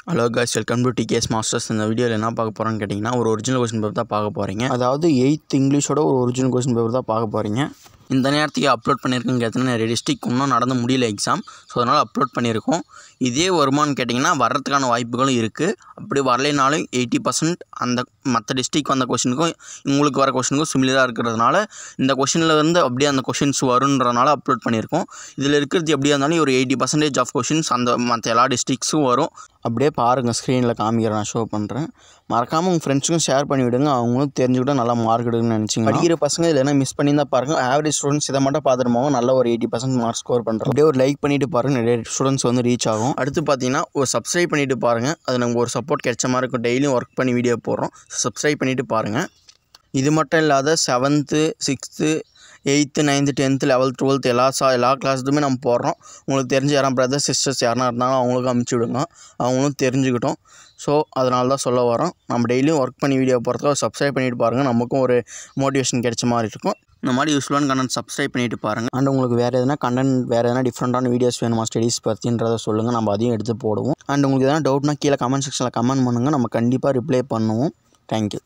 Hello guys, welcome to TKS Masters. இந்த வீடியோவில் என்ன பார்க்க போகிறோன்னு கேட்டிங்கன்னா ஒரு ஒரிஜினல் கொஸ்டின் பேப்பர் தான் பார்க்க போகிறீங்க. அதாவது 8th இங்கிலீஷோட ஒரு ஒரிஜினல் கொஸ்டின் பேப்பர் தான் பார்க்க போகிறீங்க. இந்த நேரத்துக்கு அப்லோட் பண்ணியிருக்குன்னு கேட்டிங்கன்னா நிறைய டிஸ்ட்ரிக் இன்னும் நடந்து முடியல எக்ஸாம். ஸோ அதனால் அப்லோட் பண்ணியிருக்கோம். இதே வருமானு கேட்டிங்கன்னா வர்றதுக்கான வாய்ப்புகளும் இருக்குது. அப்படி வரலைனாலும் 80% அந்த மற்ற டிஸ்ட்ரிக் வந்த கொஷினுக்கும் உங்களுக்கு வர கொஷினுக்கும் சிமிலராக இருக்கிறதுனால இந்த கொஷினில் இருந்து அப்படியே அந்த கொஷின்ஸ் வருன்றதுனால அப்லோட் பண்ணியிருக்கோம். இதில் இருக்கிறது எப்படியா இருந்தாலும் ஒரு 80% ஆஃப் கொஷின்ஸ் அந்த மற்ற எல்லா டிஸ்ட்ரிக்ஸும் வரும். அப்படியே பாருங்கள், ஸ்க்ரீனில் காமிக்கிறேன், நான் ஷோ பண்ணுறேன். மறக்காமல் உங்கள் ஃப்ரெண்ட்ஸுக்கும் ஷேர் பண்ணிவிடுங்க. அவங்களும் தெரிஞ்சுக்கிட்ட நல்லா மார்க் எடுக்கணும்னு நினச்சிங்க. படிக்கிற பசங்க இல்லைனா மிஸ் பண்ணி தான் பாருங்கள். ஆவரேஜ் ஸ்டூடெண்ட்ஸ் இதை மட்டும் பார்த்துட்டு போங்க, நல்ல ஒரு 80% மார்க் ஸ்கோர் பண்ணுறோம். அப்படியே ஒரு லைக் பண்ணிவிட்டு பாருங்கள், நிறைய ஸ்டூடெண்ட்ஸ் வந்து ரீச் ஆகும். அடுத்து பார்த்தீங்கன்னா ஒரு சப்ஸ்கிரைப் பண்ணிவிட்டு பாருங்கள். அது நமக்கு ஒரு சப்போர்ட் கிடைச்ச மாதிரி இருக்கும். டெய்லியும் ஒர்க் பண்ணி வீடியோ போடுறோம். சப்ஸ்கிரைப் பண்ணிவிட்டு பாருங்கள். இது மட்டும் இல்லாத 7th 6th 8th 9th 10th 11th 12th எல்லா கிளாஸுமே நம்ம போடுறோம். உங்களுக்கு தெரிஞ்ச யாரும் பிரதர்ஸ் சிஸ்டர்ஸ் யாருனா இருந்தாலும் அவங்களுக்கும் அனுப்பிச்சி விடுங்க, அவங்களும் தெரிஞ்சுக்கிட்டோம். ஸோ அதனால தான் சொல்ல வரோம். நம்ம டெய்லியும் ஒர்க் பண்ணி வீடியோ போகிறதுக்கு சப்ஸ்கிரைப் பண்ணிவிட்டு பாருங்கள். நமக்கும் ஒரு மோட்டிவேஷன் கிடைச்ச மாதிரி இருக்கும். இந்த மாதிரி யூஸ்ஃபுல்லான கண்டென்ட் சப்ஸ்கிரைப் பண்ணிவிட்டு பாருங்கள். அண்ட் உங்களுக்கு வேறு எதனா கண்டென்ட், வேறு எதனா டிஃப்ரெண்ட்டான வீடியோஸ் வேணுமா ஸ்டடீஸ் பற்றின்றதை சொல்லுங்கள், நம்ம அதையும் எடுத்து போடுவோம். அண்ட் உங்களுக்கு எதனா டவுட்னா கீழே கமெண்ட் செக்ஷனில் கமெண்ட் பண்ணுங்கள், நம்ம கண்டிப்பாக ரிப்ளை பண்ணுவோம். தேங்க்யூ.